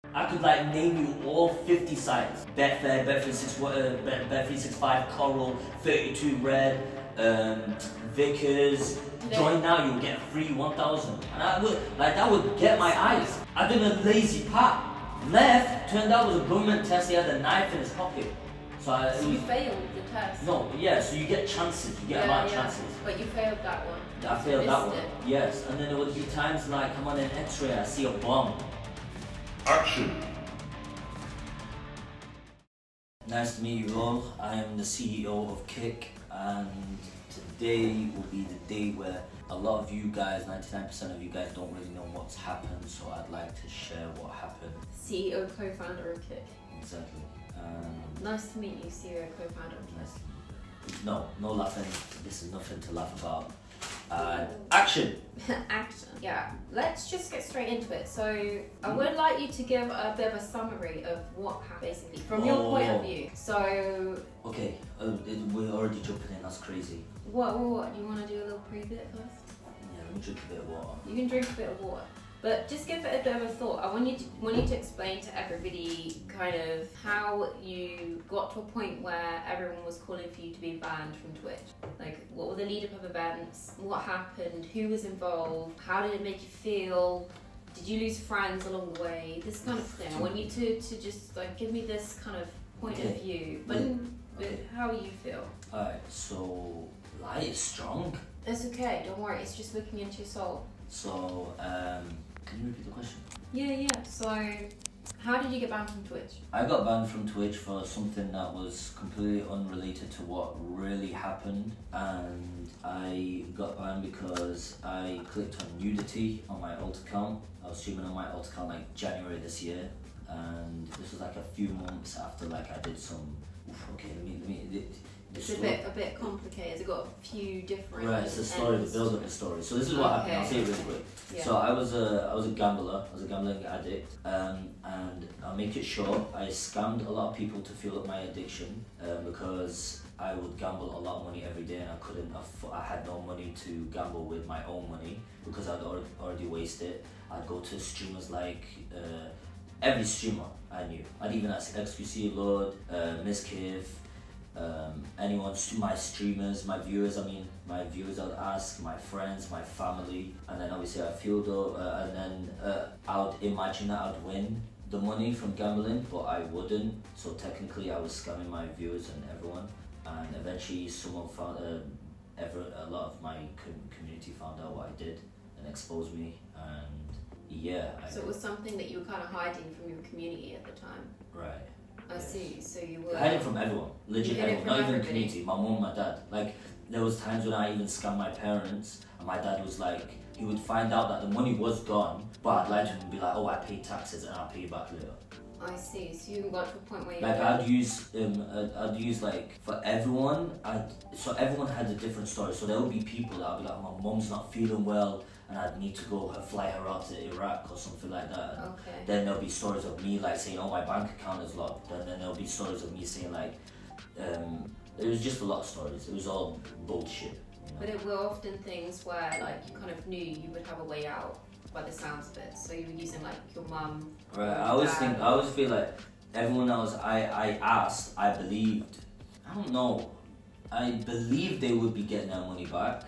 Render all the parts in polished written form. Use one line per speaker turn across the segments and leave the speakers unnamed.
I could like name you all 50 sites. Betfair, Bet365, Coral, 32 Red, Vickers. Join now, you'll get free 1,000. And that would get my eyes. I did a lazy part. Left, turned out it was a government test, he had a knife in his pocket. So
you failed the test?
No, yeah, so you get chances, you get a lot of chances.
But you failed that one.
I failed that one, yes. And then there would be times like, I'm on an x-ray, I see a bomb.
Action!
Nice to meet you all. I am the CEO of Kick, and today will be the day where a lot of you guys, 99% of you guys, don't really know what's happened, so I'd like to share what happened.
CEO, co-founder of Kick.
Exactly.
Nice to meet you, CEO, co-founder of Kick.
Nice to meet you. No laughing. This is nothing to laugh about. Action!
Action. Yeah, let's just get straight into it. So I would like you to give a bit of a summary of what happened, basically, from your point of view. So...
Okay, we're already jumping in, that's crazy.
What? Do you want to do a little pre-bit first?
Yeah, let me drink a bit of water.
You can drink a bit of water. But just give it a bit of a thought. I want you to explain to everybody kind of how you got to a point where everyone was calling for you to be banned from Twitch. Like, what were the lead-up of events? What happened? Who was involved? How did it make you feel? Did you lose friends along the way? This kind of thing. I want you to just like give me this kind of point of view. But how you feel.
Alright, so light is strong.
It's okay. Don't worry. It's just looking into your soul.
So, can you repeat the question?
Yeah. So, how did you get banned from Twitch?
I got banned from Twitch for something that was completely unrelated to what really happened, and I got banned because I clicked on nudity on my alt account. I was streaming on my alt account like January this year, and this was like a few months after like I did some. Okay, let me.
It's a bit complicated. It's got a few different.
Right, it's a story, the build up a story. So this is what happened. I'll say it really quick. Yeah. So I was a gambler. I was a gambling addict, and I'll make it short. I scammed a lot of people to fuel up my addiction because I would gamble a lot of money every day, and I had no money to gamble with my own money because I'd already wasted it. I'd go to streamers like. Every streamer I knew. I'd even ask XQC Lord, Miss Kiv, anyone, my streamers, my viewers I'd ask, my friends, my family, and then obviously I fueled up, and then I would imagine that I'd win the money from gambling, but I wouldn't, so technically I was scamming my viewers and everyone, and eventually someone found, a lot of my community found out what I did and exposed me, and yeah.
So it was something that you were kind of hiding from your community at the time?
Right.
I see, so you were...
Hiding from everyone, legit everyone, not even community, my mom, my dad. Like, there was times when I even scammed my parents, and my dad was like, he would find out that the money was gone, but I'd lie to him and be like, oh, I paid taxes and I'll pay you back later.
I see, so you got to a point where you...
Like, I'd use like, for everyone, so everyone had a different story, so there would be people that I'd be like, my mom's not feeling well, and I'd need to go fly her out to Iraq or something like that.
Okay.
Then there'll be stories of me like saying, oh, my bank account is locked. And then there'll be stories of me saying like, it was just a lot of stories. It was all bullshit. You know?
But it were often things where like you kind of knew you would have a way out by the sounds of it. So you were using like your mum.
Right. I always feel like everyone else I asked, I believed. I don't know. I believed they would be getting their money back.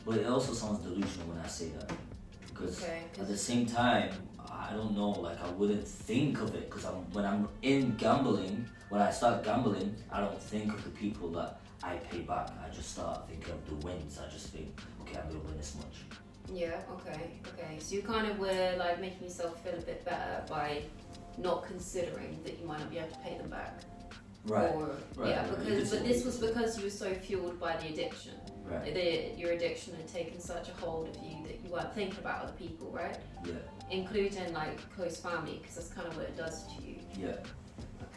But it also sounds delusional when I say that, because at the same time, I don't know, like I wouldn't think of it, because when I'm in gambling, when I start gambling, I don't think of the people that I pay back. I just start thinking of the wins. I just think, okay, I'm gonna win this much.
Yeah, okay. So you kind of were like making yourself feel a bit better by not considering that you might not be able to pay them back.
Right.
Yeah, but this was because you were so fueled by the addiction.
Right.
Your addiction had taken such a hold of you that you weren't thinking about other people, right?
Yeah.
Including like close family, because that's kind of what it does to you.
Yeah.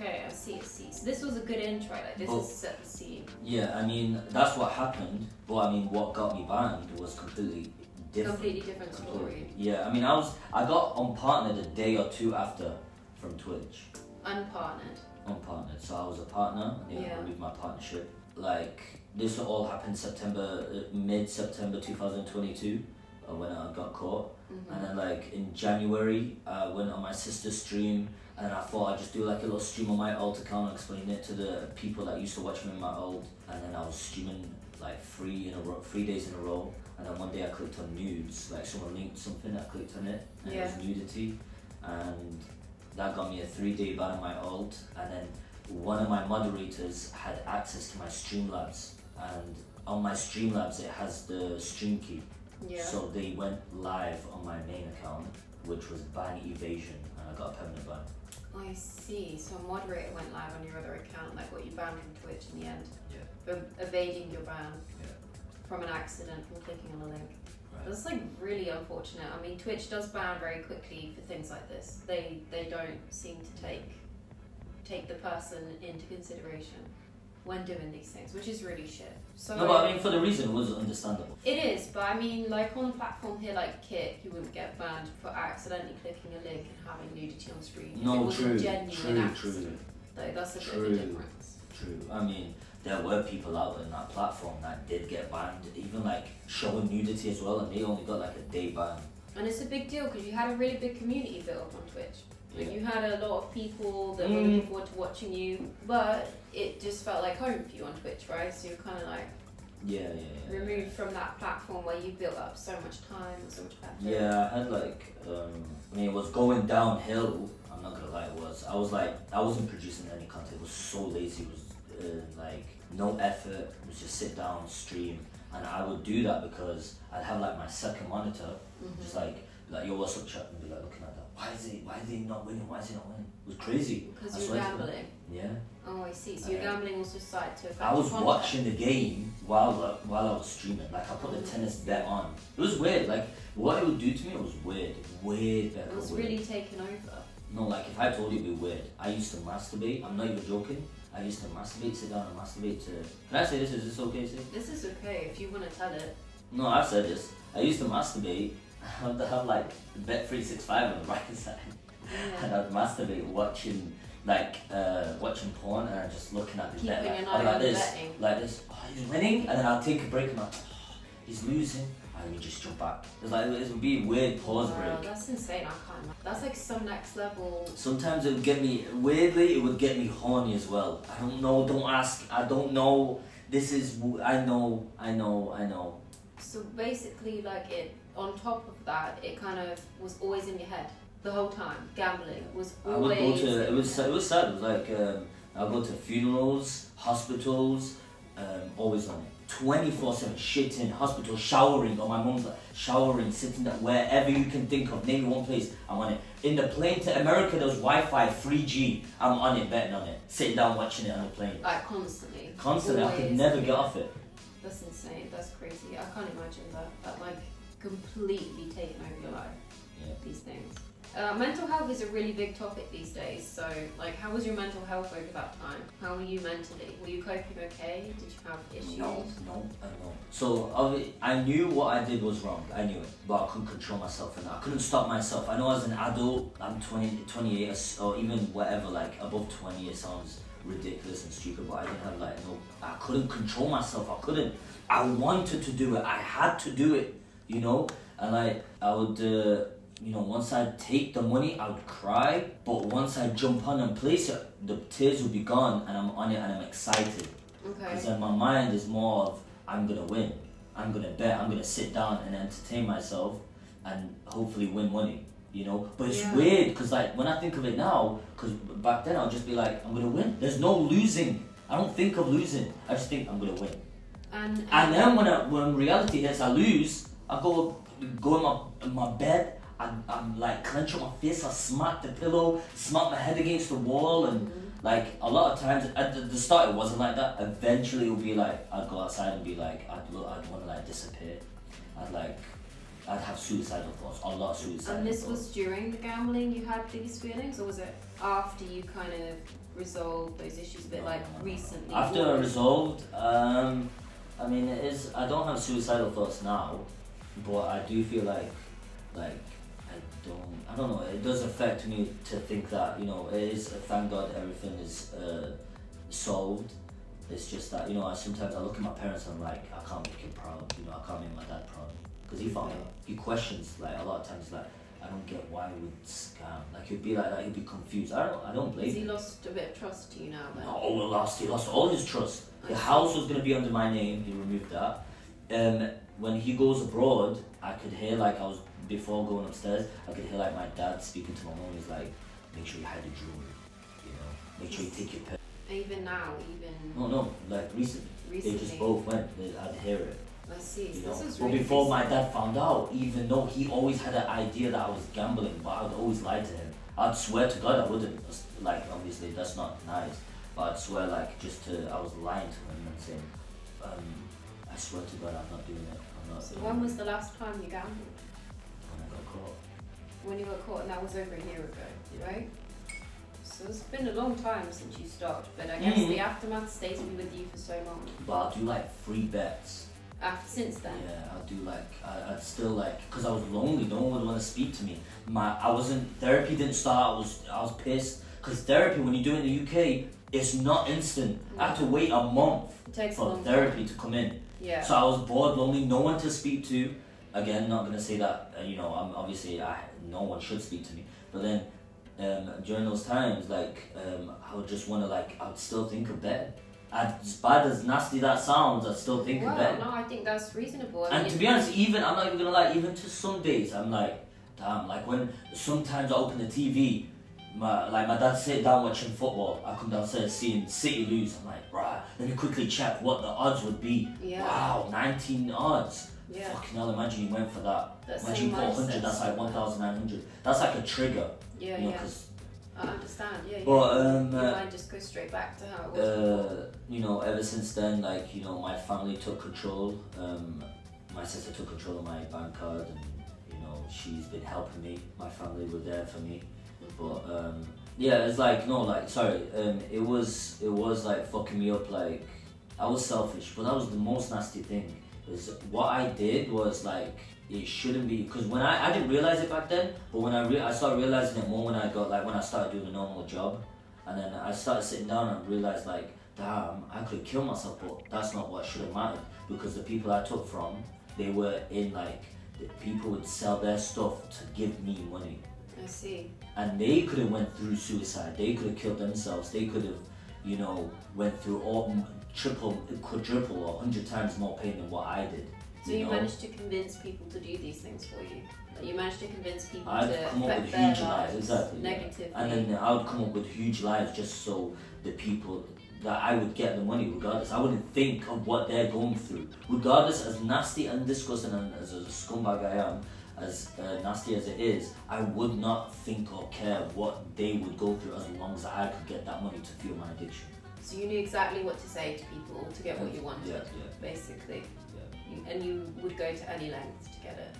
Okay, I see. So this was a good intro. Like this is set the scene.
Yeah, I mean that's what happened. But I mean, what got me banned was completely different.
Completely different story.
Yeah, I mean, I got unpartnered a day or two after from Twitch.
Unpartnered.
So I was a partner, and they removed my partnership. Like, this all happened mid-September 2022, when I got caught. And then like in January, I went on my sister's stream, and I thought I'd just do like a little stream on my alt account and explain it to the people that used to watch me in my alt. And then I was streaming like 3 days in a row. And then one day I clicked on nudes, like someone linked something, I clicked on it, and it was nudity. And that got me a 3-day ban on my alt. And then one of my moderators had access to my Streamlabs, and on my Streamlabs it has the stream key. So they went live on my main account, which was ban evasion, and I got a permanent ban.
I see. So a moderator went live on your other account, like what you banned from Twitch in the end. For evading your ban from an accident, from clicking on a link. That's like really unfortunate. I mean, Twitch does ban very quickly for things like this. They don't seem to take the person into consideration when doing these things, which is really shit. So
no, but I mean, for the reason, it was understandable.
It is, but I mean, like on a platform here like Kick, you wouldn't get banned for accidentally clicking a link and having nudity on screen.
No,
if it was a genuine accident. Though that's a bit of a difference.
True. I mean, there were people out in that platform that did get banned, even like showing nudity as well, and they only got like a day ban.
And it's a big deal because you had a really big community built up on Twitch. Like you had a lot of people that were looking forward to watching you, but it just felt like home for you on Twitch, right? So you're kind of like removed from that platform where you built up so much time and so much effort.
Yeah, I had like, I mean, it was going downhill. I'm not gonna lie, it was. I wasn't producing any content. It was so lazy. It was like no effort. It was just sit down, stream, and I would do that because I'd have like my second monitor, just like yo, what's up, chat, and be like looking at that. Why is he not winning? Why is he not winning? It was crazy.
Because you're gambling.
Yeah.
Oh, I see. So your gambling was just started to affect
I was watching the game while I was streaming. Like I put the tennis bet on. It was weird. Like what it would do to me was weird. Weird.
It was really taken over.
No, like if I told you it'd be weird. I used to masturbate. I'm not even joking. I used to masturbate, sit down and masturbate to... Can I say this? Is this okay, Sid?
This is okay if you want to tell it.
No, I've said this. I used to masturbate. I would have like Bet365 on the right side. And I'd masturbate watching watching porn and just looking at the bet like this. Oh, he's winning, and then I'll take a break and I'm like, oh, he's losing, and we just jump back. It's like it would be a weird pause break.
That's insane. I can't. That's like some next level.
Sometimes it would get me weirdly. It would get me horny as well. I don't know. Don't ask. I don't know. This is. I know.
So basically, like it. On top of that, it kind of was always in your head the whole time. Gambling was always.
I would go to. It was sad. It was like I'll go to funerals, hospitals, always on it. 24/7, shitting, hospital, showering, or my mum's like showering, sitting there, wherever you can think of. Name one place, I'm on it. In the plane to America, there was Wi-Fi, 3G. I'm on it, betting on it, sitting down watching it on the plane.
Like constantly.
Constantly, I could never get off it.
That's insane. That's crazy. I can't imagine that like completely taking over your life.
Yeah.
These things. Mental health is a really big topic these days. So, like, how was your mental health over that time? How were you mentally? Were you coping okay? Did you have issues?
No. So I knew what I did was wrong. I knew it, but I couldn't control myself, and I couldn't stop myself. I know as an adult, I'm 20, 28, or even whatever, like above 20, it sounds ridiculous and stupid, but I didn't have I couldn't control myself. I wanted to do it. I had to do it, and I would. Once I'd take the money, I would cry, but once I jump on and place it, the tears will be gone, and I'm on it and I'm excited.
Okay.
Because then my mind is more of, I'm gonna win, I'm gonna bet, I'm gonna sit down and entertain myself and hopefully win money, But it's weird, because when I think of it now, because back then I'll just be like, I'm gonna win. There's no losing. I don't think of losing. I just think I'm gonna win. And then when reality hits, I lose, I go in my bed, I'm like clench up my fist, I smack the pillow, smack my head against the wall, and like a lot of times at the start it wasn't like that. Eventually it would be like I'd go outside and be like I'd want to disappear. I'd have suicidal thoughts, a lot of suicidal
And this
thoughts.
was during the gambling you had these feelings, or was it after you kind of resolved those issues a bit recently?
After I resolved, I mean I don't have suicidal thoughts now, but I do feel like I don't know, it does affect me to think that, it is, thank God everything is solved. It's just that, sometimes I look at my parents and I'm like, I can't make him proud, I can't make my dad proud. because he found out. He questions like a lot of times like, I don't get why he would scam. Like he'd be like that. He'd be confused. I don't blame him.
Has he lost a bit of trust to you now then?
No, he lost all his trust. The house was gonna be under my name. He removed that. When he goes abroad, I could hear like before going upstairs. I could hear like my dad speaking to my mom. He's like, make sure you hide the jewelry. You know, make sure you take your pen.
Even now,
No, like recently. They just both went. I'd hear it.
I see.
You
So
know?
this is
But
really
before
recent.
my dad found out, even though he always had an idea that I was gambling, but I would always lie to him. I'd swear to God I wouldn't. Like obviously that's not nice, but I'd swear like I was lying to him and saying, I swear to God I'm not doing it. I'm not.
So when was the last time you gambled?
When I got caught.
When you were caught, and that was over a year ago,
Yeah.
right? So it's been a long time since you stopped, but I guess the aftermath stays with you for so long.
But I'll do like free bets.
Since then?
Yeah, I'll do like, I'd still like, because I was lonely, no one would want to speak to me. Therapy didn't start, I was pissed. Because therapy, when you do it in the UK, it's not instant. I had to wait a month for therapy to come in.
Yeah.
So I was bored, lonely, no one to speak to. Again, not gonna say that, I'm obviously, no one should speak to me. But then, during those times, like, I would just want to like, I would still think of bed. As bad as nasty that sounds, I still think of bed.
No, I think that's reasonable.
And to be honest, I'm not even gonna lie, even to some days, I'm like, damn, like when sometimes I open the TV, my dad's sitting down watching football, I come downstairs seeing City lose, I'm like, right, let me quickly check what the odds would be.
Yeah.
Wow, 19 odds.
Yeah.
Fucking hell, imagine you went for that.
That's
Imagine you put 100, that's like 1,900. That's like a trigger.
Yeah,
you know,
yeah.
'cause
I understand, yeah.
But,
your mind just goes straight back to how it was before.
ever since then, like, my family took control. My sister took control of my bank card, and she's been helping me. My family were there for me. But yeah, it's like it was like fucking me up. Like I was selfish, but that was the most nasty thing. Is what I did was like, it shouldn't be, because when I didn't realize it back then, but when I started realizing it more when I started doing a normal job, and then I started sitting down and realized like, damn, I could kill myself, but that's not what should have mattered, because the people I took from, they were in like, the people would sell their stuff to give me money.
I see.
And they could have went through suicide, they could have killed themselves, they could have, went through all triple, quadruple, or 100 times more pain than what I did.
So you managed to convince people to do these things for you? Like you managed to convince people
I'd
to
come up
affect
with
their
huge
lives
lies, exactly.
negatively?
Yeah. And then I would come up with huge lies just so the people, that I would get the money regardless. I wouldn't think of what they're going through. Regardless, as nasty and disgusting and as a scumbag I am, as nasty as it is, I would not think or care what they would go through as long as I could get that money to fuel my addiction.
So you knew exactly what to say to people to get what you wanted,
Yeah.
basically.
Yeah.
And you would go to any length to get it?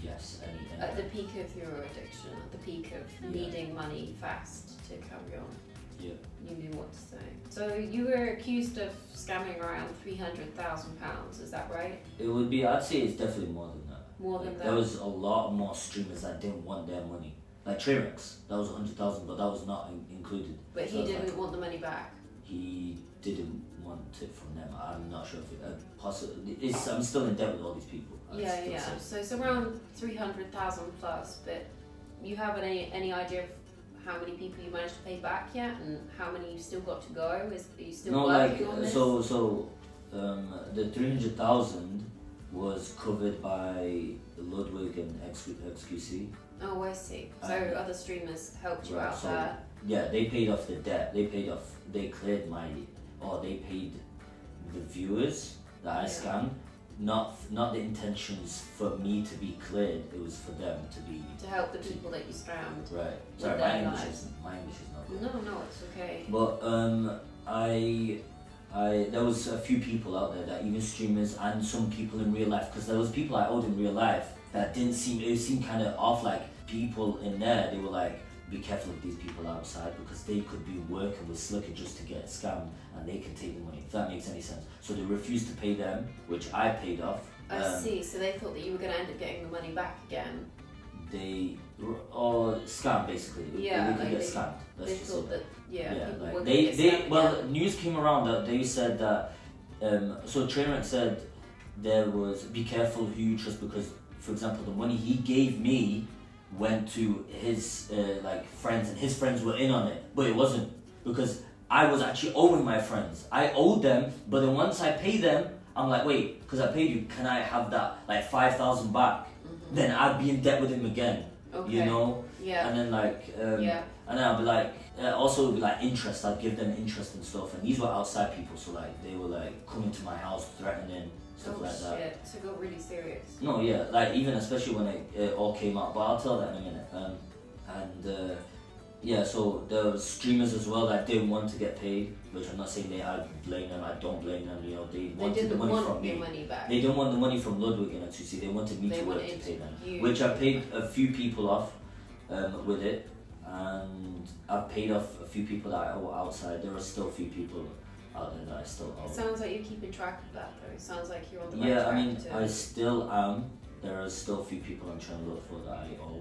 Yes, any.
At the peak of your addiction, at the peak of needing money fast to carry on.
Yeah.
You knew what to say. So you were accused of scamming around £300,000, is that right?
It would be, I'd say it's definitely more than that.
More than that?
There was a lot more streamers that didn't want their money. Like Trerex, that was 100,000, but that was not included.
But he didn't want the money back?
He didn't want it from them. I'm not sure if it possibly. I'm still in debt with all these people.
Yeah. So it's around 300,000 plus. But you have any idea of how many people you managed to pay back yet, and how many you still got to go? Are you still working on this?
The 300,000 was covered by Ludwig and XQC.
Oh, I see. So other streamers helped you out
so,
there.
Yeah, they paid off the debt. They cleared they paid the viewers that I scammed. Not the intentions for me to be cleared. It was for them to be.
To help the people that you scammed.
Right. Sorry, my English is not good.
No, it's okay.
But there was a few people out there, that even streamers and some people in real life, because there was people I owed in real life that it seemed kind of off. Like people in there, they were like, be careful of these people outside, because they could be working with Sliker just to get scammed, and they can take the money, if that makes any sense. So they refused to pay them, which I paid off.
I see, so they thought that you were going to end up getting the money back again.
Scam basically.
Yeah,
they could get scammed.
They thought that, people
like
were going to get scammed
well, news came around that they said that, so Trainwreck said there was be careful who you trust, because, for example, the money he gave me went to his like friends, and his friends were in on it, but it wasn't, because I was actually owing my friends. I owed them, but then once I pay them, I'm like, wait, because I paid you, can I have that like 5,000 back? Then I'd be in debt with him again.
Okay.
You know?
Yeah.
And then like, and then I'd be like, also it'd be like interest. I'd give them interest and stuff. And these were outside people, so like they were like coming to my house, threatening stuff like that.
Shit. So it got really serious.
No, yeah, like even especially when it all came out. But I'll tell that in a minute. Yeah, so there was streamers as well that didn't want to get paid, which I'm not saying I blame them. I don't blame them. You know, they wanted the money from me.
Money back.
They didn't want the money from Ludwig and Tusi. They wanted me to work to pay them, which I paid a few people off with it, and I've paid off a few people that I owe outside. There are still a few people out there that I still owe.
It sounds like you're keeping track of that, though. It sounds like you're on the right track.
Yeah, I mean, I still am. There are still a few people I'm trying to look for that I owe.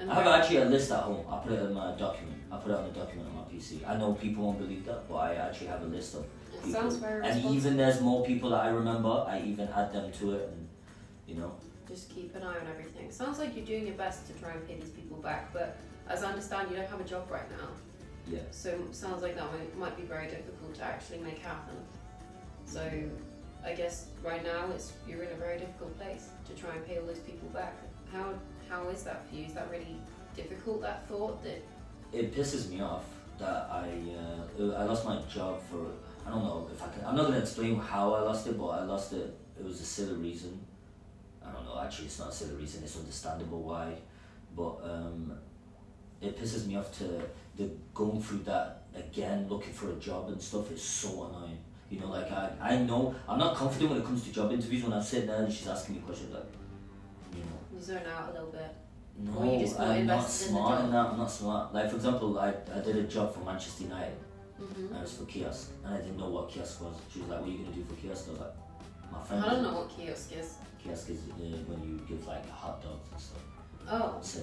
I have actually a list at home. I put it in my document. I put it on a document on my PC. I know people won't believe that, but I actually have a list of people.
Sounds very
and even there's more people that I remember. I even add them to it, and you know.
Just keep an eye on everything. Sounds like you're doing your best to try and pay these people back, but as I understand, you don't have a job right now.
Yeah.
So it sounds like that might be very difficult to actually make happen. So I guess right now you're in a very difficult place to try and pay all those people back. How is that for you? Is that really difficult, that thought? That
it pisses me off that I lost my job for, I don't know if I can, I'm not going to explain how I lost it, but I lost it. It was a silly reason. I don't know, actually it's not a silly reason, it's understandable why, but it pisses me off to the going through that again, looking for a job and stuff. Is so annoying. You know, like I know I'm not confident when it comes to job interviews. When I'm sitting there and she's asking me questions, like, you know,
you zone out a little bit.
No, I'm not smart in that. I'm not smart. Like, for example, I did a job for Manchester United, and it was for kiosk, and I didn't know what kiosk was. She was like, "What are you gonna do for kiosk?" I was like, "My friend."
I don't know what kiosk is.
Kiosk is when you give like hot dogs and stuff.
Oh.
So,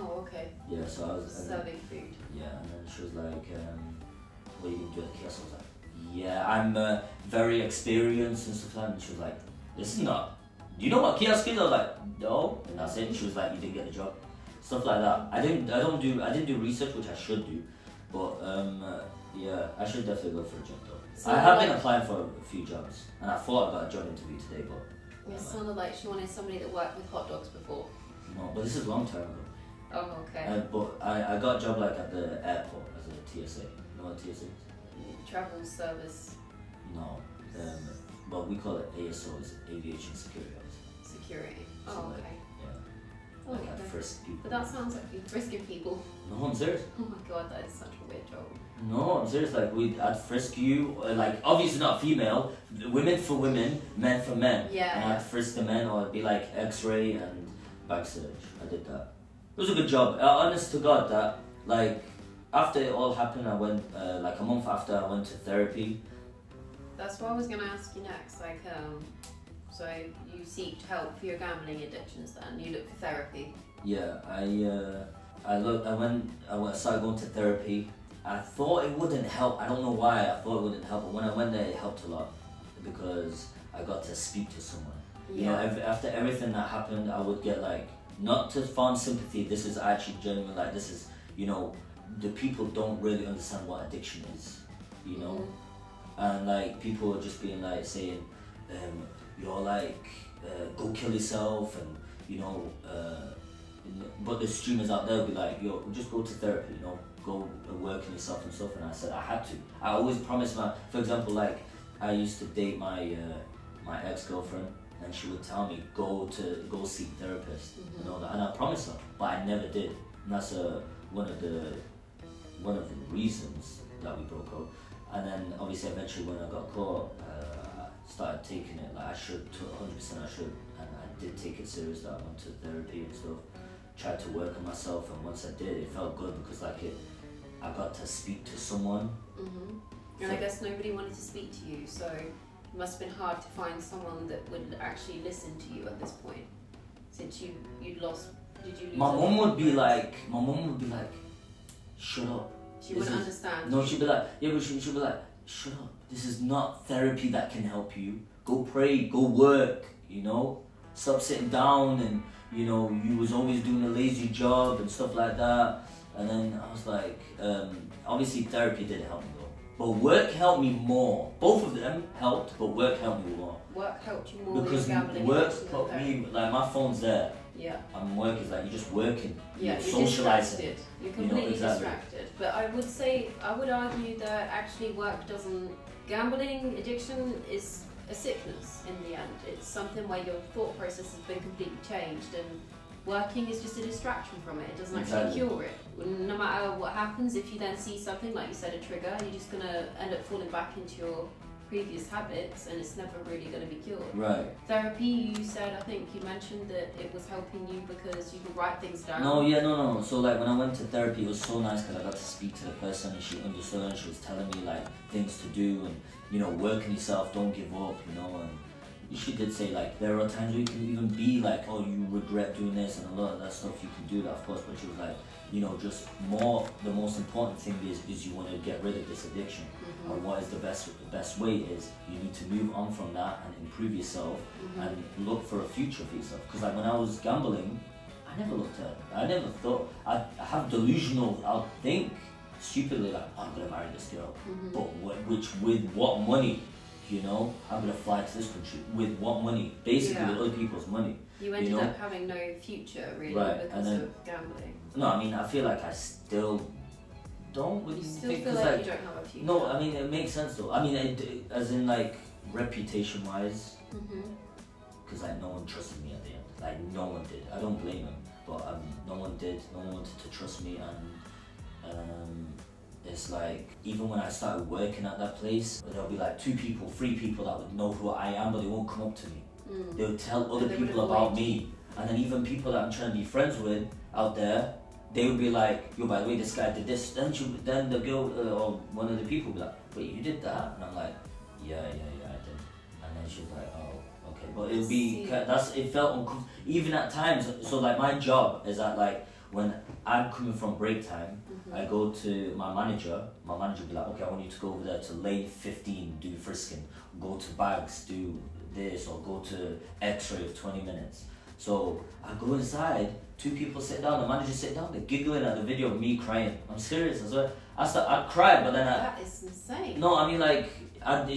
oh, okay.
yeah, so I was
serving food.
Yeah, and then she was like, "What are you gonna do at the kiosk?" I was like, "Yeah, I'm very experienced and stuff like that." And she was like, "This is not. Do you know what kiosk is?" I was like, "No," and that's it. And she was like, "You didn't get the job," stuff like that. I didn't do research, which I should do, but yeah, I should definitely go for a job though. So I have been applying for a few jobs, and I thought I got a job interview today, but
it sounded like she wanted somebody that worked with hot dogs before.
No, but this is long term though.
Oh, okay.
But I got a job like at the airport as a TSA. You know what TSA is?
Travel service.
No, but we call it ASO, is Aviation Security Officer.
Security.
So
oh,
like,
okay.
Yeah.
Oh,
Like
okay.
I frisk people.
But that sounds like you're frisking people.
No, I'm serious.
Oh my god, that is such a weird job.
No, I'm serious. Like I'd frisk you, like obviously not female, women for women, men for men.
Yeah.
And I'd frisk the men, or it'd be like X-ray and bag search. I did that. It was a good job. Honest to God, that like after it all happened, I went like a month after I went to therapy.
That's what I was gonna ask you next. Like, so you seek help for your gambling addictions. Then you look for therapy.
Yeah, I started going to therapy. I thought it wouldn't help. I don't know why I thought it wouldn't help, but when I went there, it helped a lot because I got to speak to someone. Yeah. You know, after everything that happened, I would get like, not to find sympathy. This is actually genuine. Like this is, you know, the people don't really understand what addiction is. You know, and like people are just being like saying, you're like, go kill yourself, and you know, but the streamers out there will be like, yo, just go to therapy. You know. Go work on yourself and stuff, and I said I had to. I always promised for example, like I used to date my my ex-girlfriend, and she would tell me go seek therapist and all that, and I promised her, but I never did. And that's one of the reasons that we broke up. And then obviously eventually when I got caught, I started taking it like I should, 100% I should, and I did take it serious. That I went to therapy and stuff, tried to work on myself, and once I did, it felt good because like I got to speak to someone.
And I guess nobody wanted to speak to you, so it must have been hard to find someone that would actually listen to you at this point. Since you'd lost, did you lose?
My mum would be like, shut up.
She wouldn't understand.
No, she'd be like, yeah, but she'd be like, shut up. This is not therapy that can help you. go pray, go work, you know, stop sitting down and, you know, you was always doing a lazy job and stuff like that. And then I was like, obviously therapy did help me though. But work helped me more. Both of them helped, but work helped me more.
Work helped you more
because
than gambling.
Work put me, like my phone's there.
Yeah.
And work is like, you're just working.
Yeah,
you're
socialising. Distracted. You're completely
you know, exactly.
distracted. But I would argue that actually work doesn't, gambling addiction is a sickness in the end. It's something where your thought process has been completely changed, and working is just a distraction from it. It doesn't actually cure it. No matter what happens, if you then see something, like you said, a trigger, you're just going to end up falling back into your previous habits, and it's never really going to be cured.
Right.
Therapy, you said, I think you mentioned that it was helping you because you could write things down.
No. So like when I went to therapy, it was so nice because I got to speak to the person and she understood and she was telling me like things to do and, you know, work on yourself, don't give up, you know. And she did say like there are times where you can even be like, oh, you regret doing this, and a lot of that stuff you can do that, of course. But she was like, you know, just more, the most important thing is you want to get rid of this addiction. Mm-hmm. And what is the best way is you need to move on from that and improve yourself. Mm-hmm. And look for a future for yourself. Because like when I was gambling, I never thought, I have delusional, I'll think stupidly like, oh, I'm gonna marry this girl. Mm-hmm. But with what money? You know, I'm gonna fly to this country with what money? Basically, with other people's money.
You ended up having no future really because of gambling.
No, I mean, I feel like I still don't really
think, feel like you don't have a future.
No, I mean, it makes sense though. I mean, as in like reputation wise, because like no one trusted me at the end. Like no one did. I don't blame them, but no one did. No one wanted to trust me, and it's like, even when I started working at that place, there'll be like 2 people, 3 people that would know who I am, but they won't come up to me. They would tell other people about me. And then even people that I'm trying to be friends with out there, they would be like, yo, by the way, this guy did this. Then the girl, or one of the people would be like, wait, you did that? And I'm like, yeah, I did. And then she's like, oh, okay. But it would be, it felt uncomfortable. Even at times, so like my job is that like, when I'm coming from break time, I go to my manager will be like, okay, I want you to go over there to lane 15, do frisking, go to bags, do this, or go to x-ray of 20 minutes. So I go inside, 2 people sit down, the manager sit down, they're giggling at the video of me crying. I'm serious, I cried, but then
that is insane.
No, I mean like,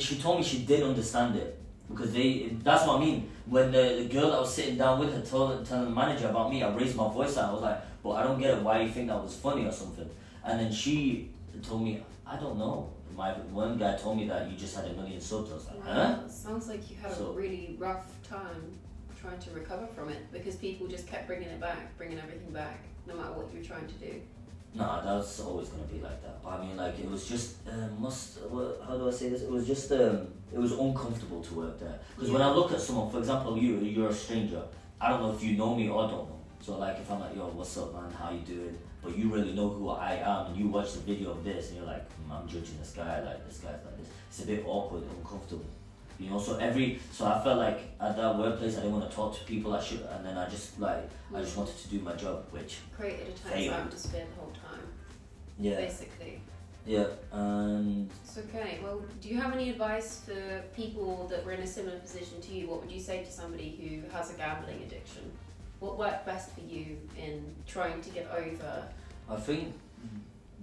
she told me she did understand it. Because that's what I mean. When the girl that was sitting down with her telling the manager about me, I raised my voice and I was like, but I don't get it, why you think that was funny or something. And then she told me, I don't know. One guy told me that you just had 1 million subs. I was like, huh?
It sounds like you had a really rough time trying to recover from it, because people just kept bringing everything back, no matter what you were trying to do.
No, that's always going to be like that. But I mean, like, it was just, how do I say this? It was just, it was uncomfortable to work there. Because when I look at someone, for example, you're a stranger. I don't know if you know me or don't know. So like, if I'm like, yo, what's up, man? How you doing? But you really know who I am, and you watch the video of this, and you're like, I'm judging this guy, like, this guy's like this. It's a bit awkward, uncomfortable. You know, so I felt like at that workplace I didn't want to talk to people and then I just wanted to do my job, which
created a tense atmosphere the whole time.
Yeah.
Basically.
Yeah, and
it's okay. Well, do you have any advice for people that were in a similar position to you? What would you say to somebody who has a gambling addiction? What worked best for you in trying to get over?
I think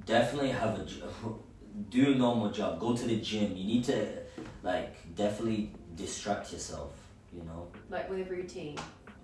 definitely do a normal job. Go to the gym. You need to definitely distract yourself, you know.
Like with a routine.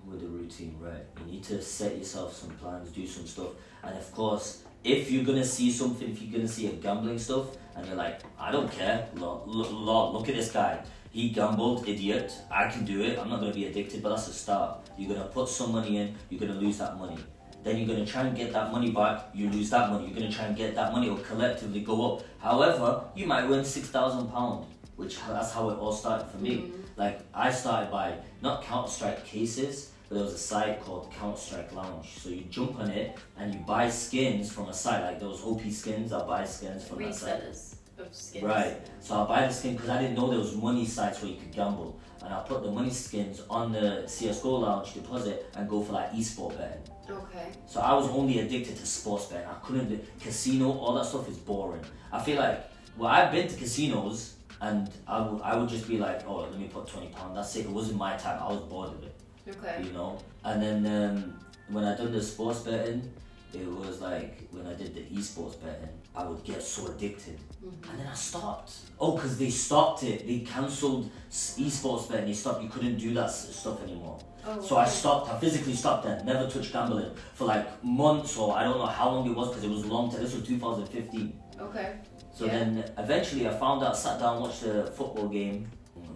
With a routine, right. You need to set yourself some plans, do some stuff. And of course, if you're gonna see something, if you're gonna see a gambling stuff, and you're like, I don't care, look at this guy. He gambled, idiot. I can do it. I'm not gonna be addicted, but that's a start. You're gonna put some money in, you're gonna lose that money. Then you're gonna try and get that money back, you lose that money. You're gonna try and get that money, it'll collectively go up. However, you might win £6,000, which that's how it all started for me. Like, I started by, not Counter-Strike cases, but there was a site called Counter-Strike Lounge. So you jump on it and you buy skins from a site, like those OP skins, I buy skins from that site.
Resellers of skins.
Right, so I buy the skin because I didn't know there was money sites where you could gamble. And I put the money skins on the CSGO Lounge deposit and go for like esport betting.
Okay.
So I was only addicted to sports betting. I couldn't do casino, all that stuff is boring. I feel like, well, I've been to casinos and I would just be like, oh, let me put £20. That's it. It wasn't my time. I was bored of it.
Okay.
You know. And then when I done the sports betting, it was like when I did the esports betting, I would get so addicted, and then I stopped. Oh, because they stopped it. They cancelled esports betting. They stopped. You couldn't do that stuff anymore.
Oh,
so I stopped. I physically stopped then. Never touched gambling for like months, or I don't know how long it was, because it was long time. This was 2015.
Okay.
So then eventually I found out, sat down, watched the football game.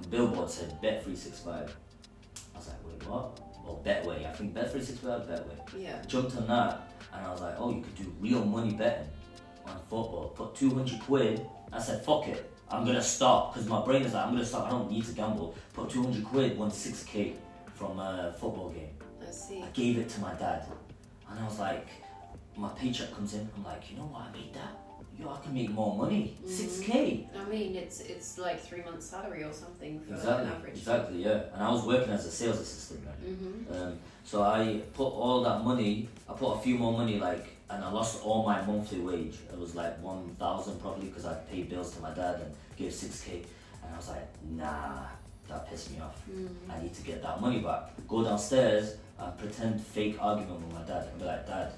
Billboard said Bet365. I was like, wait, what? Or Betway. I think Bet365, Betway.
Yeah.
Jumped on that, and I was like, oh, you could do real money betting on football. Put 200 quid. I said, fuck it. I'm gonna stop, because my brain is like, I'm gonna stop. I don't need to gamble. Put 200 quid, won 6k from a football game.
I see.
I gave it to my dad, and I was like, my paycheck comes in. I'm like, you know what? I made that. Yo, I can make more money. 6k.
I mean, it's like 3 months' salary or something for
Exactly.
an average.
Exactly. Yeah. And I was working as a sales assistant then. So I put all that money. I put a few more money, like, and I lost all my monthly wage. It was like 1,000 probably, because I paid bills to my dad and gave 6k. And I was like, nah, that pissed me off. I need to get that money back. Go downstairs and pretend fake argument with my dad and be like, Dad,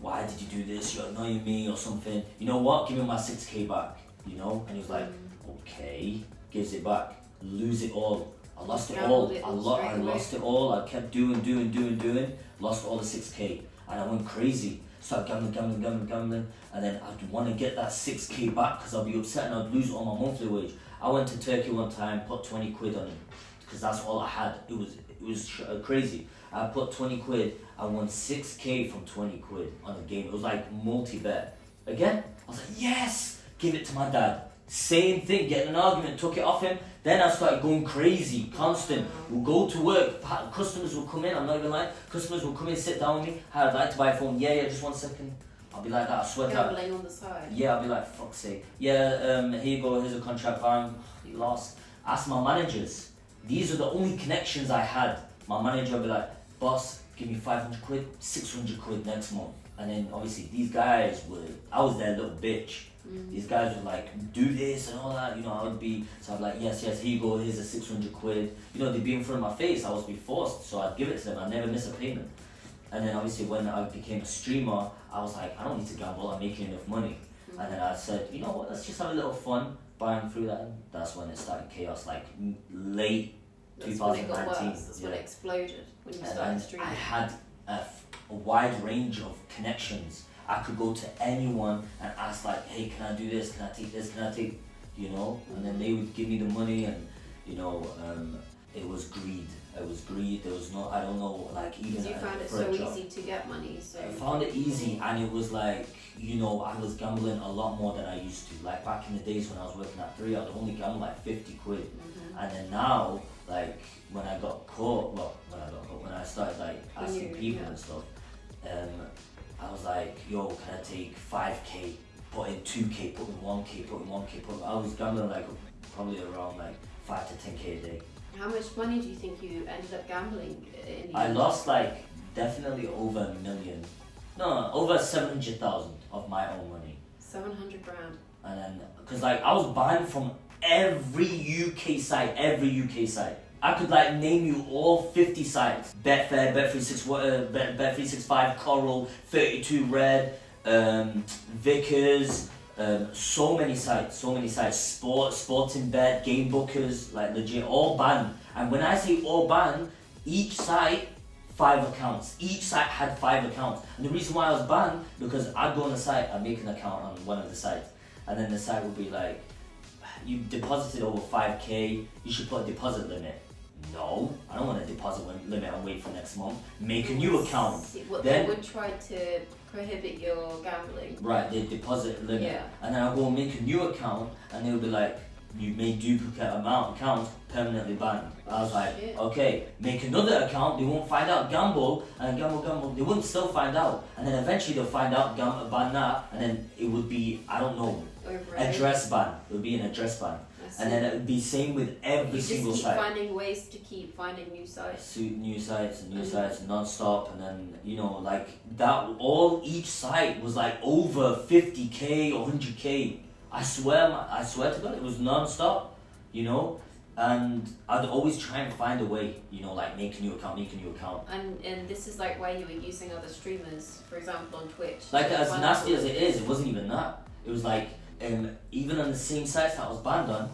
why did you do this? You're annoying me or something. You know what? Give me my 6k back. You know? And he was like, okay. Gives it back. Lose it all. I lost it all. I lost it all. I kept doing. Lost all the 6k. And I went crazy. Started gambling. And then I'd want to get that 6k back, because I'd be upset and I'd lose all my monthly wage. I went to Turkey one time, put 20 quid on it, because that's all I had. It was crazy. I put 20 quid, I won 6k from 20 quid on the game. It was like multi-bet. Again, I was like, yes! Give it to my dad. Same thing, getting an argument, took it off him. Then I started going crazy, constant. We'll go to work, customers will come in, I'm not even lying. Customers will come in, sit down with me. Hi, I'd like to buy a phone. Yeah, just 1 second. I'll be like that, I swear to God.
Gambling on the side.
Yeah, I'll be like, fuck's sake. Yeah, here you go, here's a contract, bang. You lost. Ask my managers. These are the only connections I had. My manager would be like, boss, give me 500 quid, 600 quid next month. And then obviously these guys I was their little bitch. These guys would like, do this and all that, you know, I would be, so I'd like, yes, here you go, here's a 600 quid. You know, they'd be in front of my face, I was be forced, so I'd give it to them, I'd never miss a payment. And then obviously when I became a streamer, I was like, I don't need to gamble, I'm making enough money. And then I said, you know what, let's just have a little fun, buying through that. That's when it started chaos, like late 2019.
When it got worse. That's when it exploded, when you started streaming.
I had a wide range of connections. I could go to anyone and ask like, hey, can I do this? Can I take this? Can I take, you know? And then they would give me the money, and you know, it was greed. It was greed. There was no, I don't know, like even.
You found it so easy to get money. So
I found it easy, and it was like, you know, I was gambling a lot more than I used to. Like back in the days when I was working at 3, I would only gamble like 50 quid. And then now, like when I got caught, when I started like asking people and stuff, I was like, yo, can I take 5k, put in 2k, put in 1k, put in 1k, I was gambling like probably around like 5 to 10k a day.
How much money do you think you ended up gambling in the
I lost like definitely over $1 million. No, over 700,000 of my own money.
700 grand.
And then, cause like I was banned from every UK site, I could like name you all 50 sites. Betfair, Bet365, Coral, 32 Red, Vickers, so many sites, Sporting Bet, Game Bookers, like legit, all banned. And when I say all banned, each site, 5 accounts. Each site had 5 accounts. And the reason why I was banned, because I'd go on the site, I'd make an account on one of the sites, and then the site would be like, you deposited over 5k, you should put a deposit limit. No, I don't want a deposit limit and wait for next month. Make a new account.
Well, then, they would try to prohibit your gambling.
Right, the deposit limit.
Yeah.
And then I'll go and make a new account, and they'll be like, you made duplicate accounts, permanently banned. I was like, okay, make another account, they won't find out, gamble, they wouldn't still find out. And then eventually they'll find out, ban that, and then it would be, I don't know, address ban. It would be an address ban. And then it would be same with every single site.
You just keep finding ways to keep finding new sites.
New sites non-stop, and then, you know, like that, each site was like over 50k or 100k. I swear to God, it was non-stop. you know. And I'd always try and find a way, you know, like make a new account.
And this is like where you were using other streamers, for example, on Twitch.
Like as nasty as it is, it wasn't even that. It was like even on the same sites that I was banned on,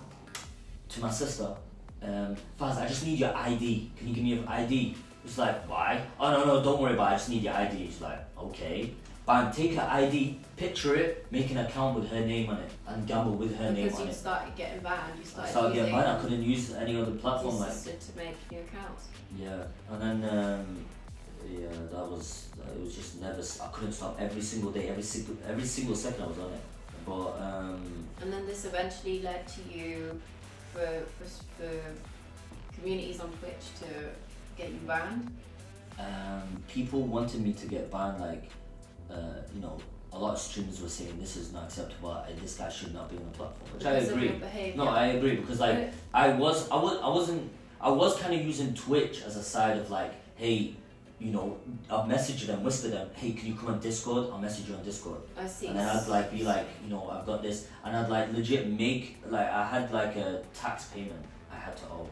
to my sister, Faz, I just need your ID. Can you give me your ID? It's like, why? Oh no, don't worry about it. I just need your ID. It's like, okay. Bam, take her ID, picture it, make an account with her name on it, and gamble with her name on it.
Because you started getting banned. You
started getting banned. I couldn't use any other platform
like. To make new accounts.
Yeah, and then it was just never. I couldn't stop every single day, every single second I was on it. But
and then this eventually led to you for communities on Twitch to get you banned.
People wanted me to get banned, like. You know, a lot of streamers were saying this is not acceptable and this guy should not be on the platform, which
because
I agree.
Of your behavior.
No, I agree because like I was kind of using Twitch as a side of like, hey, you know, I'll message them, whisper them, hey, can you come on Discord? I'll message you on Discord.
I see.
And then I'd like be like, you know, I've got this, and I'd like legit make like I had like a tax payment I had to owe,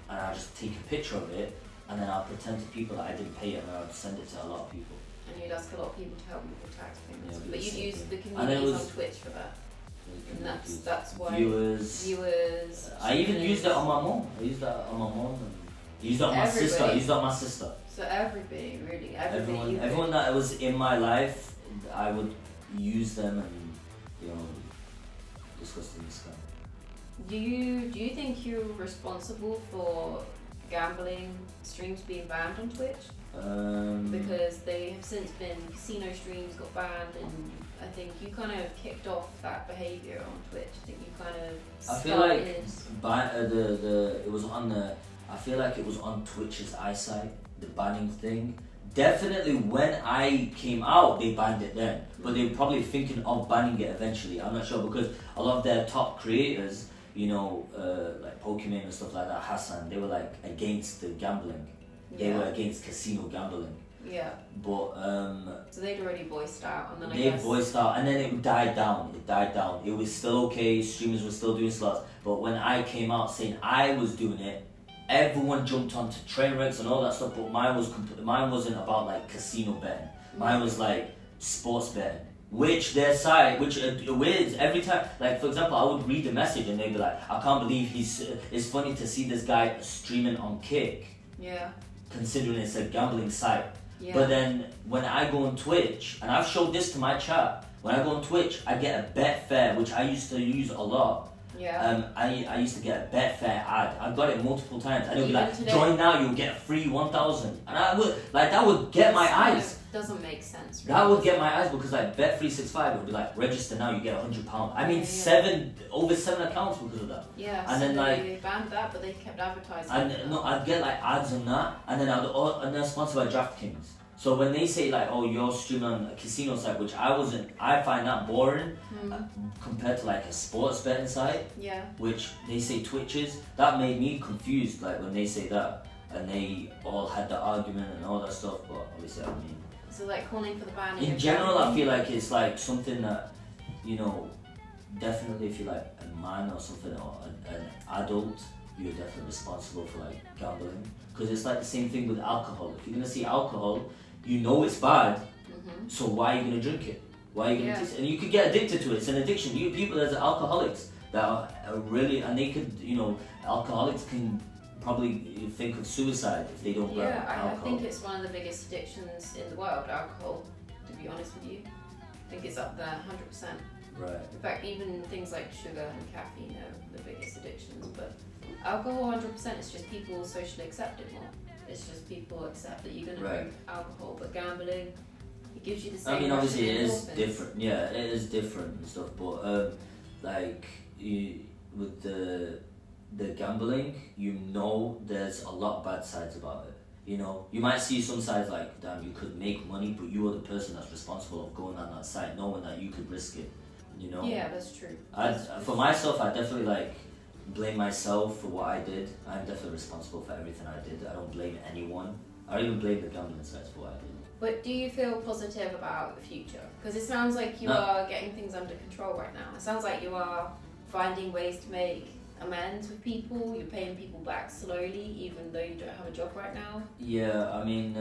and I'd just take a picture of it, and then I'll pretend to people that I didn't pay it, and I'd send it to a lot of people.
And you'd ask a lot of people to help you with tax payments,
Yeah,
but you'd use the
and
communities on Twitch for that. And that's why
viewers. I even used it on my mom. I used that on my mom. And I used that on my sister. I used that on my sister.
So everybody, really, everybody.
Everyone that was in my life, I would use them and, you know, discuss things.
Do you think you're responsible for gambling streams being banned on Twitch? Because they have since been casino streams got banned, and I think you kind of kicked off that behaviour on Twitch. I think you kind of
I feel like it was on the. I feel like it was on Twitch's eyesight, the banning thing. Definitely when I came out, they banned it then, but they were probably thinking of banning it eventually. I'm not sure because a lot of their top creators, you know, like Pokemon and stuff like that, Hassan, they were like against the gambling. They were against casino gambling.
Yeah.
But
so they'd already voiced out, and then
they voiced out, and then it died down. It was still okay. Streamers were still doing slots, but when I came out saying I was doing it, everyone jumped onto train wrecks and all that stuff. But mine wasn't about like casino betting. Mine was like sports betting. Which their side, which with every time, like for example, I would read the message and they'd be like, I can't believe it's funny to see this guy streaming on Kick.
Yeah.
Considering it's a gambling site.
Yeah.
But then when I go on Twitch, and I've showed this to my chat, when I go on Twitch, I get a Betfair, which I used to use a lot.
Yeah.
I used to get a Betfair ad. I got it multiple times, and it would be like, join now, you'll get a free 1,000. And I would like that would get my eyes.
Doesn't make sense.
Really. That would get my eyes because like Bet365 would be like, register now, you get £100. I mean, over 7 accounts because of that.
Yeah.
And
so
then like
they banned that, but they kept advertising.
And no, I'd get like ads on that, and then and they're sponsored by DraftKings. So when they say like, oh, you're streaming on a casino site, which I find that boring compared to like a sports betting site.
Yeah.
Which they say Twitch is. That made me confused, like when they say that, and they all had the argument and all that stuff. But obviously, I mean.
So like calling for the ban.
In general, I feel like it's like something that, you know, definitely if you're like a man or something or an adult, you're definitely responsible for like gambling. Because it's like the same thing with alcohol. If you're gonna see alcohol, you know it's bad, so why are you gonna drink it? Why are you gonna taste it? And you could get addicted to it. It's an addiction. You people as alcoholics that are really, and they could, you know, alcoholics can probably think of suicide if they don't grab alcohol.
I think it's one of the biggest addictions in the world, alcohol, to be honest with you. I think it's up there, 100%.
Right.
In fact, even things like sugar and caffeine are the biggest addictions, but alcohol, 100%, it's just people socially accept it more. It's just people accept that you're going to drink alcohol, but gambling, it gives you the same.
I mean, obviously it is different. Yeah, it is different and stuff, but like with the gambling, you know there's a lot of bad sides about it. You know, you might see some sides like, damn, you could make money, but you are the person that's responsible of going on that site, knowing that you could risk it. You know.
Yeah, that's true.
For myself, I definitely like blame myself for what I did. I'm definitely responsible for everything I did. I don't blame anyone. I don't even blame the gambling sites for what I did.
But do you feel positive about the future? Because it sounds like you are getting things under control right now. It sounds like you are finding ways to make amends with people? You're paying people back slowly, even though you don't have a job right now?
Yeah, I mean.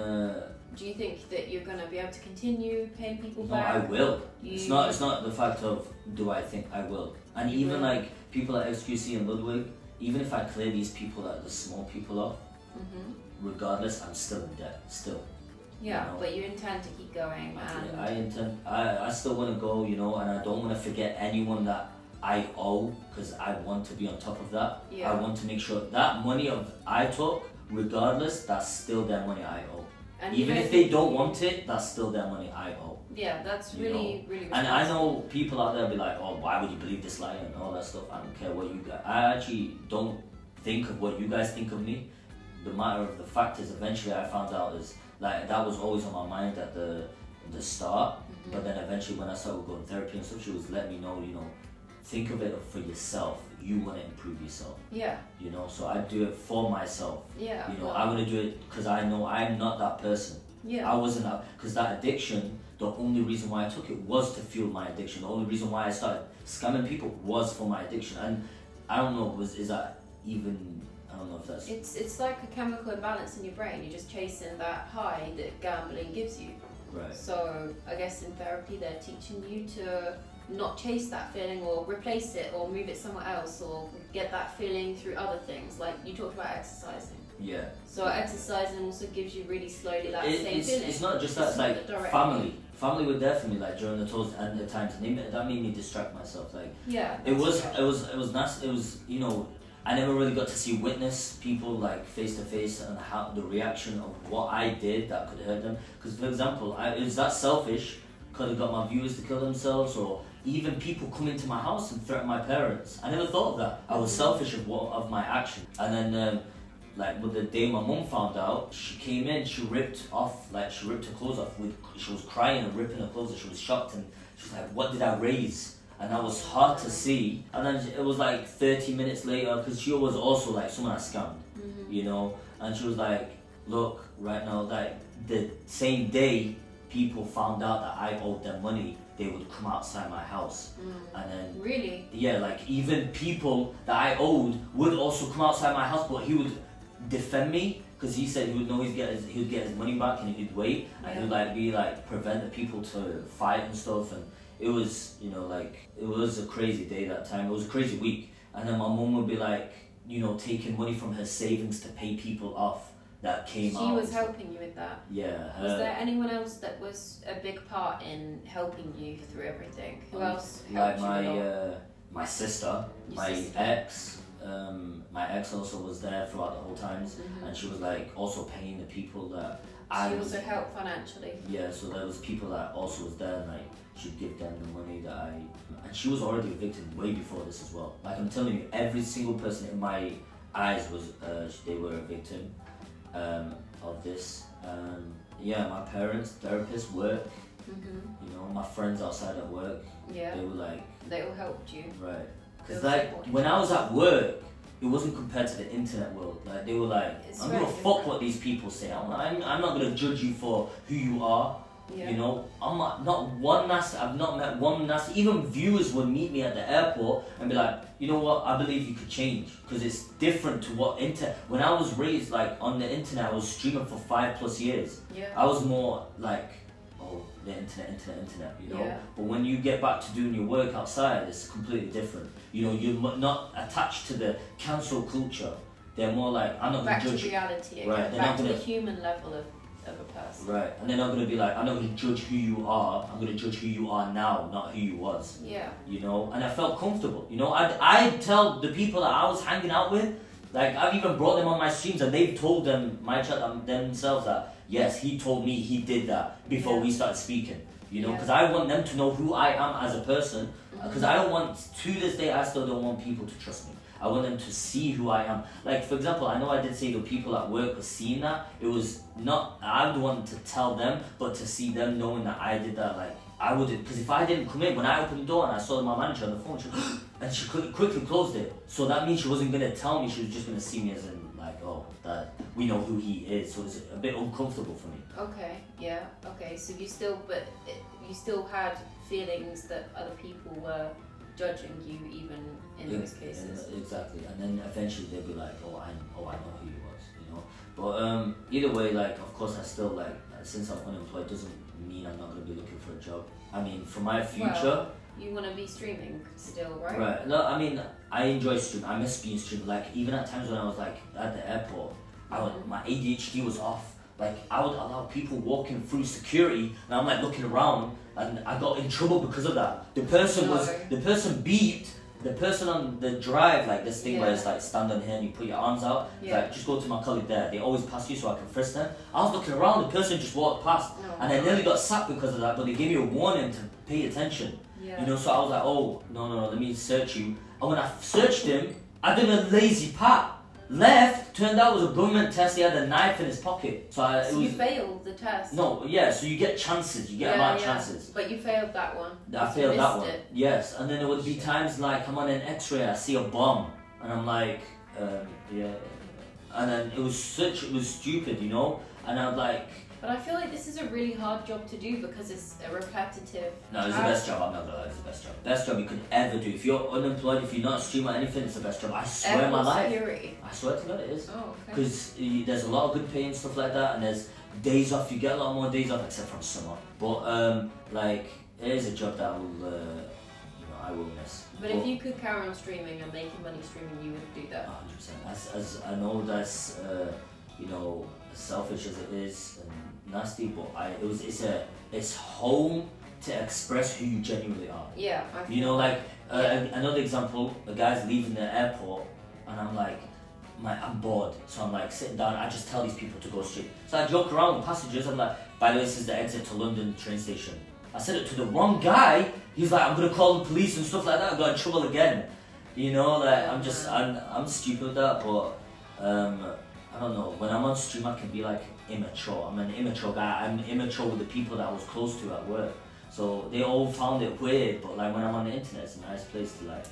Do you think that you're gonna be able to continue paying people
No,
back?
I will. It's not the fact of do I think I will. And even like people at XQC and Ludwig, even if I clear these people, like the small people off, regardless, I'm still in debt. Still.
Yeah,
you know?
but you intend to keep going, and
I still want to go, you know, and I don't want to forget anyone that I owe, because I want to be on top of that.
Yeah.
I want to make sure that money I took, regardless, that's still their money I owe.
and
Even if they don't want it, that's still their money I owe.
Yeah, that's really, really
And I know people out there be like, oh, why would you believe this lie and all that stuff. I don't care what you guys. I actually don't think of what you guys think of me. The matter of the fact is, eventually I found out is like that was always on my mind at the start. But then eventually when I started going therapy and stuff, she was letting me know, you know, think of it for yourself. You want to improve yourself.
Yeah.
You know, so I do it for myself.
Yeah.
You know, I want to do it because I know I'm not that person.
Yeah.
I wasn't that, because that addiction, the only reason why I took it was to fuel my addiction. The only reason why I started scamming people was for my addiction. And I don't know, is that even, I don't know if that's...
It's like a chemical imbalance in your brain. You're just chasing that high that gambling gives you.
Right.
So I guess in therapy they're teaching you to not chase that feeling or replace it or move it somewhere else or get that feeling through other things. Like you talked about exercising.
Yeah.
So exercising also gives you really slowly that same feeling.
It's not just that, it's like family. Family were there for me, like during the tours and the times, and that made me distract myself. Like
yeah,
it was nice. It was, you know, I never really got to witness people like face to face and how the reaction of what I did that could hurt them. Because for example, is that selfish? Could have got my viewers to kill themselves, or even people come into my house and threaten my parents. I never thought of that. I was selfish of my action. And then like with the day my mum found out, she came in, she ripped her clothes off she was crying and ripping her clothes off. She was shocked and she was like, what did I raise? And that was hard to see. And then it was like 30 minutes later, because she was also like someone I scammed, you know. And she was like, look, right now, like the same day people found out that I owed them money, they would come outside my house. And then
really,
yeah, like even people that I owed would also come outside my house, but he would defend me because he said he would know he would get his money back and he'd wait and he would prevent the people to fight and stuff. And it was, you know, like it was a crazy day that time. It was a crazy week. And then my mum would be like, you know, taking money from her savings to pay people off that came out.
She was helping you with that?
Yeah.
Was there anyone else that was a big part in helping you through everything? Who else helped you?
My sister, my ex. My ex also was there throughout the whole times, and she was like also paying the people that
she also helped financially.
Yeah, so there was people that also was there, and like she'd give them the money that and she was already a victim way before this as well. Like I'm telling you, every single person in my eyes was they were a victim of this. Yeah, my parents, therapists, work. You know, my friends outside at work.
Yeah. They all helped you.
Right. Because like when I was at work, it wasn't compared to the internet world. Like they were like, I'm gonna fuck what these people say. I'm not gonna judge you for who you are. Yeah. You know, I'm not one nasty. I've not met one nasty. Even viewers would meet me at the airport and be like, you know what? I believe you could change because it's different to what internet. When I was raised like on the internet, I was streaming for 5+ years.
Yeah.
I was more like, the internet, you know. Yeah. But when you get back to doing your work outside, it's completely different. You know, you're not attached to the cancel culture. They're more like, I'm not going to judge.
Back to reality again.
Right.
Back to the human level of a person.
Right. And they're not going to be like, I'm not going to judge who you are. I'm going to judge who you are now, not who you was.
Yeah.
You know, and I felt comfortable. You know, I'd tell the people that I was hanging out with, like I've even brought them on my streams and they've told themselves that, yes, he told me he did that before we started speaking, you know, because I want them to know who I am as a person, because I don't want, to this day, I still don't want people to trust me. I want them to see who I am. Like, for example, I know I did say the people at work were seeing that. It was not, I would want to tell them, but to see them knowing that I did that, like, I wouldn't, because if I didn't come in, when I opened the door and I saw my manager on the phone, and she quickly closed it. So that means she wasn't going to tell me, she was just going to see me as in, like, oh, that we know who he is. So it's a bit uncomfortable for me.
Okay, yeah, okay. So you still had feelings that other people were judging you even in those cases.
Exactly, and then eventually they'll be like, oh, I know who you was, you know. But either way, like, of course, I still like, since I'm unemployed, doesn't mean I'm not gonna be looking for a job. I mean, for my future.
Well, you want to be streaming still, right?
Right. No, I mean, I enjoy streaming. I miss being streaming. Like, even at times when I was like at the airport, my ADHD was off. Like, I would allow people walking through security, and I'm like looking around, and I got in trouble because of that. The person beeped. The person on the drive, like this thing where it's like stand on here and you put your arms out. Like, just go to my colleague there. They always pass you so I can frisk them. I was looking around, the person just walked past, and I nearly got sacked because of that. But they gave me a warning to pay attention. You know, so I was like, oh no, let me search you. And when I searched him, I did a lazy pat. Left, turned out it was a government test. He had a knife in his pocket. So
you failed the test?
No, yeah, so you get chances. You get a lot of chances.
But you failed that one.
I failed that one. Yes, and then there would be times like I'm on an X-ray, I see a bomb, and I'm like, yeah. And then it was stupid, you know? And I'm like...
But I feel like this is a really hard job to do because it's a repetitive...
No, it's the best job, I'm not gonna lie, it's the best job. Best job you could ever do. If you're unemployed, if you're not a streamer or anything, it's the best job. I swear my life.
Security.
I swear to God it is.
Oh, okay.
Because there's a lot of good pay and stuff like that, and there's days off, you get a lot more days off except from summer. But like, it is a job that I will, I will miss.
But if you could carry on streaming and making money streaming, you would do that?
100%. As I know that's, as selfish as it is and nasty, but it's home to express who you genuinely are.
Yeah.
You know, like another example, a guy's leaving the airport, and I'm like, I'm bored, so I'm like sitting down. I just tell these people to go straight. So I joke around with passengers. I'm like, by the way, this is the exit to London train station. I said it to the wrong guy. He's like, I'm gonna call the police and stuff like that. I got in trouble again. You know, like I'm stupid with that, but I don't know. When I'm on stream, I can be like immature. I'm an immature guy. I'm immature with the people that I was close to at work. So they all found it weird, but like when I'm on the internet, it's a nice place to like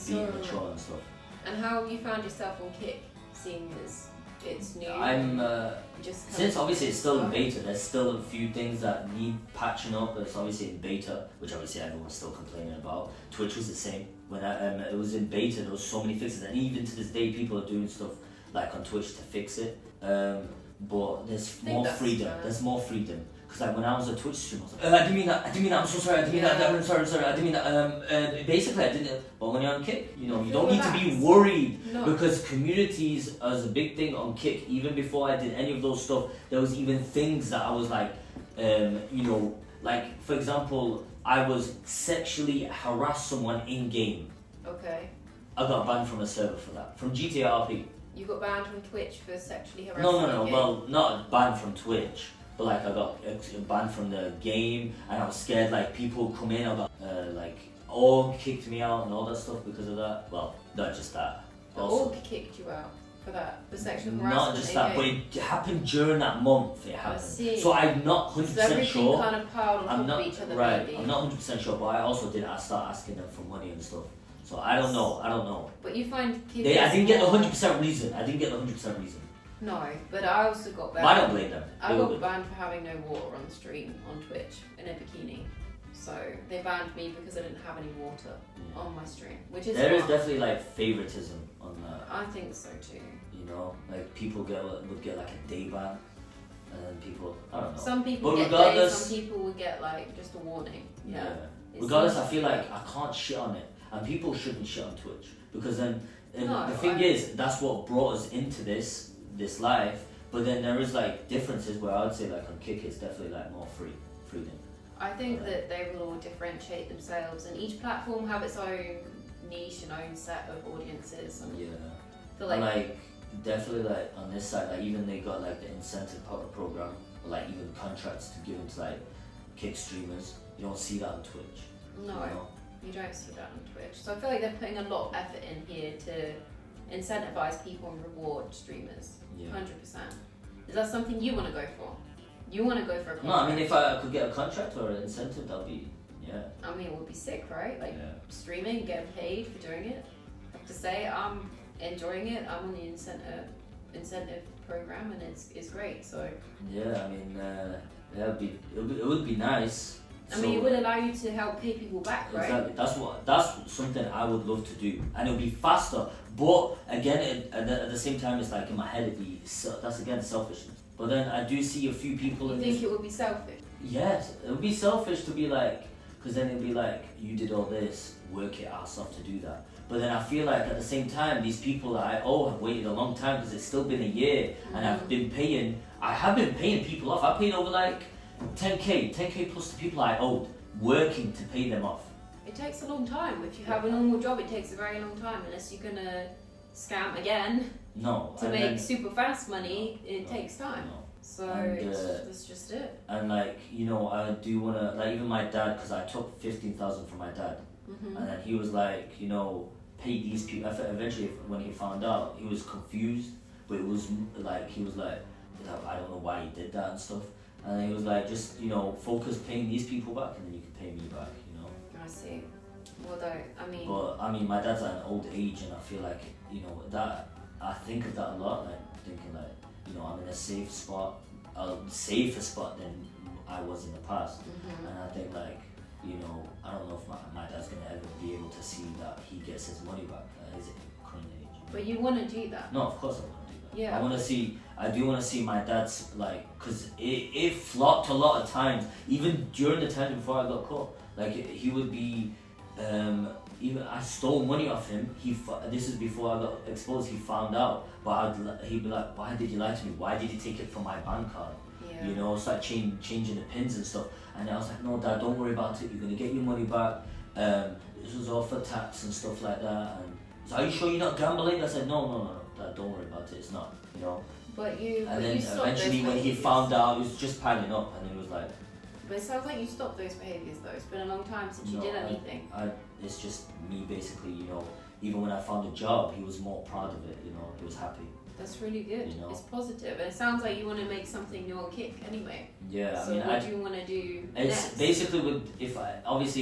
be mature and stuff.
And how have you found yourself on Kick, seeing as it's new?
I'm since obviously it's still in beta. There's still a few things that need patching up. But it's obviously in beta, which obviously everyone's still complaining about. Twitch was the same. When it was in beta, there was so many fixes, and even to this day, people are doing stuff like on Twitch to fix it. But there's more freedom. There's more freedom. Because like when I was a Twitch streamer, I was like, I didn't mean that, I'm so sorry, I didn't mean that, I'm sorry, I didn't mean that. Basically, I didn't. But when you're on Kick, you don't need to be worried. Because communities is a big thing on Kick. Even before I did any of those stuff, there was even things that I was like, like for example, I was sexually harassed someone in game. Okay. I got banned from a server for that, from GTA RP.
You got banned from Twitch for sexually harassing?
No. Well, not banned from Twitch, but like I got banned from the game, and I was scared like people come in. I got like org kicked me out and all that stuff because of that. Well, not just that.
The org kicked you out for that, for sexual harassment.
Not just that, but it happened during that month. It happened. I see. So I'm not 100% sure.
Kind of piled on top of each other.
Right.
Maybe.
I'm not 100% sure, but I also did. I start asking them for money and stuff. So I don't know.
But you find
I didn't get the 100% reason.
No, but I also got banned.
But I don't blame them.
I got banned for having no water on the stream on Twitch in a bikini. So they banned me because I didn't have any water on my stream, which is
there is definitely like favoritism on that.
I think so too.
You know, like people would get like a day ban, and then people, I don't know.
Some people get days, some people would get like just a warning. Yeah.
Regardless, I feel like I can't shit on it. And people shouldn't shit on Twitch, because then the thing is, that's what brought us into this life. But then there is like differences where I would say like on Kick it's definitely like more freedom.
I think that they will all differentiate themselves, and each platform have its own niche and own set of audiences. And
like definitely like on this side, like even they got like the incentive program, or like even contracts to give them to like Kick streamers. You don't see that on Twitch.
No. You know? You don't see that on Twitch. So I feel like they're putting a lot of effort in here to incentivize people and reward streamers. 100%. Is that something you want to go for? You want to go for a contract?
No, I mean if I could get a contract or an incentive, that'd be,
I mean it would be sick, right? Like streaming, getting paid for doing it. To say I'm enjoying it, I'm on the incentive program, and it's great. So
yeah, I mean it would be nice.
I mean, it would allow you to help pay people back, right?
Exactly. That's something I would love to do, and it'll be faster. But again, at the same time, it's like in my head, that's again selfishness. But then I do see a few people.
You think it would be selfish?
Yes, it would be selfish to be like, because then it'd be like, you did all this, work your ass off to do that. But then I feel like at the same time, these people that I owe have waited a long time because it's still been a year, and I have been paying people off. I paid over like 10k plus the people I owed, working to pay them off.
It takes a long time. If you have a normal job, it takes a very long time, unless you're gonna scam again.
No.
To make super fast money, it takes time.
No.
So that's just it.
And like, you know, I do wanna, like, even my dad, because I took 15,000 from my dad, and then he was like, you know, pay these people. Eventually, when he found out, he was confused, but it was like, he was like, I don't know why he did that and stuff. And then he was like, just, you know, focus paying these people back, and then you can pay me back, you know.
I see. Well, though, I mean.
But I mean, my dad's at an old age, and I feel like, you know, that I think of that a lot, like thinking like, you know, I'm in a safe spot, a safer spot than I was in the past, and I think like, you know, I don't know if my dad's gonna ever be able to see that he gets his money back at his current age.
But you want to do that?
No, of course I want to do that.
Yeah.
I do want to see my dad's, like, because it flopped a lot of times, even during the time before I got caught. Like, he would be, even I stole money off him. This is before I got exposed. He found out, but he'd be like, "Why did you lie to me? Why did you take it from my bank card?"
Yeah.
You know, start changing the pins and stuff. And I was like, "No, Dad, don't worry about it. You're gonna get your money back. This was all for tax and stuff like that." And he's like, "Are you sure you're not gambling?" I said, "No, Dad, don't worry about it. It's not. You know."
But you.
And
but
then
you
eventually, when he found out, he was just piling up, and he was like.
But it sounds like you stopped those behaviours though. It's been a long time since you did anything.
It's just me basically, you know, even when I found a job, he was more proud of it, you know, he was happy.
That's really good.
You know?
It's positive. And it sounds like you want to make something new on Kick anyway.
Yeah,
so
I mean,
what do you want to do
it's
next?
basically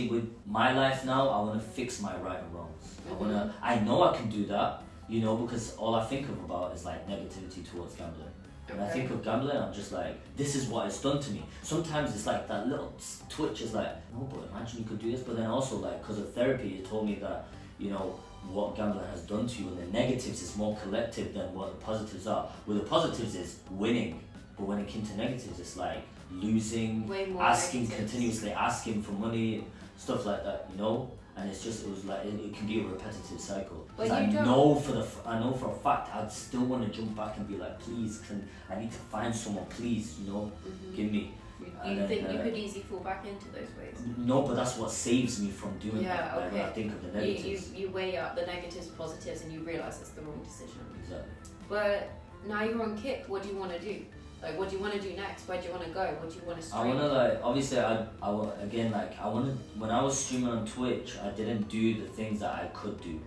with my life now, I want to fix my right and wrongs. I know I can do that, you know, because all I think about is like negativity towards gambling. When I think of gambling, I'm just like, this is what it's done to me. Sometimes it's like that little twitch is like, no, but imagine you could do this. But then also, like, because of therapy, it told me that, you know, what gambling has done to you, and the negatives is more collective than what the positives are. Well, the positives is winning, but when it came to negatives, it's like losing, continuously asking for money, stuff like that, you know. And it was like it can be a repetitive cycle.
But
I know for a fact I'd still want to jump back and be like, please, I need to find someone, please, you know, give me.
You think you could easily fall back into those ways?
No, but that's what saves me from doing that. Like,
okay.
when I think of the negatives.
You weigh up the negatives, positives, and you realise it's the wrong decision.
Exactly.
But now you're on Kick. What do you want to do? Like, what do you want to do next? Where do you want to go? What do you want to stream?
I want to, like, obviously, when I was streaming on Twitch, I didn't do the things that I could do,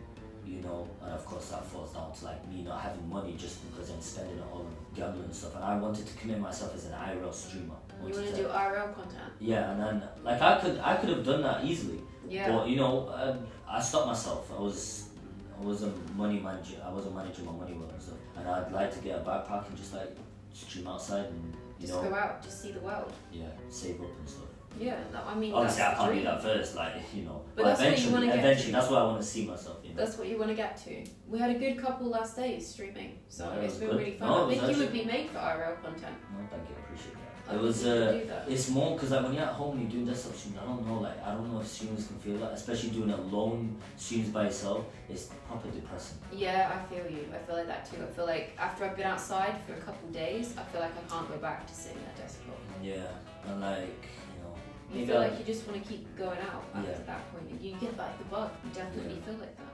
you know, and of course that falls down to, like, me not having money just because I'm spending it all on gambling and stuff, and I wanted to commit myself as an IRL streamer.
You want to do IRL content?
Yeah, and then, like, I could have done that easily, but, you know, I stopped myself. I was a money manager. I wasn't managing my money well and stuff, and I'd like to get a backpack and just, like, stream outside and
just go out, just see the world.
Yeah, save up and stuff.
Yeah, no, I mean,
obviously I can't do that first, like, you know.
But eventually,
that's what I want to see myself. You know?
That's what you want to get to. We had a good couple last days streaming, so it's been really fun.
No,
I think you would be made for IRL content.
No, thank you, I appreciate that. It was it's more because, like, when you're at home and you're doing desktop streams, I don't know if streamers can feel that, especially doing it alone streams by yourself. It's proper depressing.
Yeah, I feel you. I feel like that too. I feel like after I've been outside for a couple of days, I feel like I can't go back to sitting at a desktop.
Yeah, and like,
you feel like you just want to keep going out after that point. You get like the bug. You definitely feel like that.